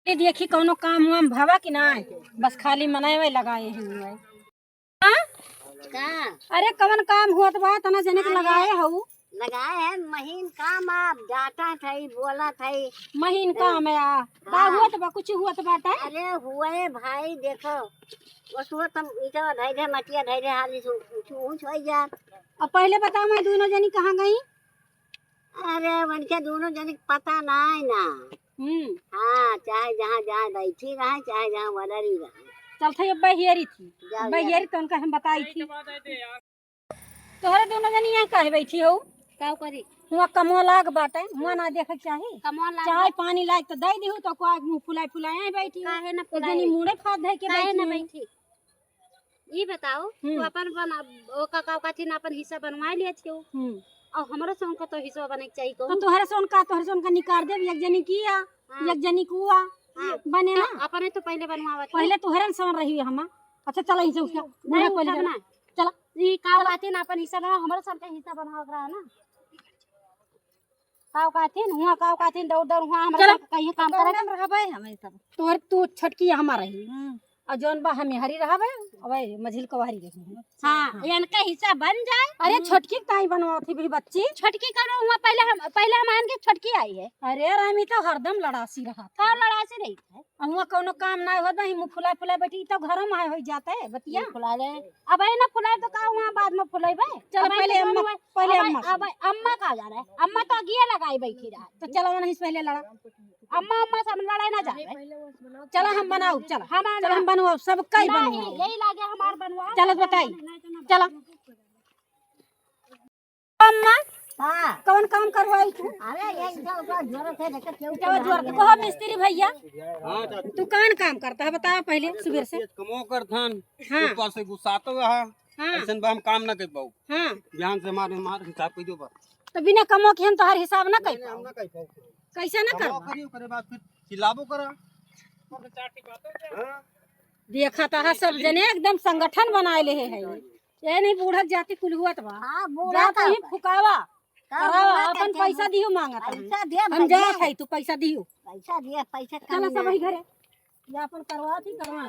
ये देखी कौनो काम हुआ भावा कि ना बस खाली मनाए लगाए हुए। हाँ? अरे कवन काम हुआ तो बात ना जने के लगाए हूँ लगाए है महीन काम आप डाटा थई बोला थई महीन काम है का हुआ तो बा कुछ हुआ तो बाटा अरे हुए भाई देखो उसमें तुम इधर धैर्य मटिया धैर्य हाली ऊंच हो जा। अब पहले बताओ मैं दोनों जनी कहाँ गई। अरे उनके दोनों जन पता ना है ना। हाँ चाहे जहाँ जहाँ बैठी रहे चाहे जहाँ वडरी रहे चल थी अब बहियरी थी बहियरी तो उनका हम बताई थी तोहरे दोनों जनी यहाँ काहे बैठी हो का करी हुआ कमो लाग बाटे हुआ ना देखे चाहे कमौन चाय पानी लाग तो दे दिहु तो को मुंह फुलाए फुलाए बैठी काहे ना जनी मुड़े फाद है के काहे ना बैठी बैठी ई बताओ तू अपन बना ओ का काथिन अपन हिस्सा बनवा लिए थियो और हमरो सोन का तो हिस्सा बने के चाहिए तो तोहरे सोन का निकाल दे एक जनी किया एक जनी कुआ बने ना अपने तो पहले बनवावा पहले तोहरे सोन रही हम। अच्छा चल इसे उसका नहीं पहले उठब ना चल ई का काथिन अपन हिस्सा बना हमरो सोन का हिस्सा बनवा रहा है ना काव काथिन हुआ काव काथिन दौड़ दौड़ हुआ हमरा कहीं काम करे रहबे हम सब तोहर तू छटकी हमारा रही और जौन बा हमें हरी रहबे अबे मझिल कवारी रही। हां इनका हिस्सा बन जाए। अरे छोटकी काई बनवाती भी बच्ची छोटकी करो हुआ पहले हम आन के छोटकी आई है। अरे रामी तो हरदम लड़ासी रहा का लड़ासी रही है हुआ कोनो काम ना होत नहीं मुंह फुला फुला बैठी तो घर में हो जाता है बतिया फुला ले अब आई ना फुलाए तो का हुआ बाद में फुलाइबे चल पहले अम्मा अब अम्मा का जा रहा है अम्मा तो गिया लगाई बैठी रहा तो चलो नहीं पहले लड़ा अम्मा अम्मा सब लड़ाई ना जाए चलो हम बनाओ चलो चल हम बनवाओ सब कई बनवाओ यही लागे हमार बनवा चलो बताई चलो अम्मा हां कौन काम करवाई तू। अरे ये जरूरत है देखो क्यों कहो मिस्त्री भैया हाँ चाची तू कौन काम करता है बता पहले सुबह से। कमो कर थन हाँ। ऊपर से गुस्सातो रहा हाँ। ऐसन बा हम काम ना कर पाऊ हाँ ध्यान से मार हिसाब कर दो बा तो बिना कमो के हम तो हर हिसाब ना कर हम ना कर पाऊ कैसे ना कमो कर करियो करे बाद फिर चिल्लाबो करा हां देखा था सब जने एकदम संगठन बनाए ले है ये नहीं बूढ़ा जाति कुल हुआ बा। हां बूढ़ा जा ही फुकावा करावा अपन पैसा दियो मांगत पैसा दे हम जात है तू पैसा दियो पैसा दिया पैसा चलो सब ही घरे या अपन करवा थी करवा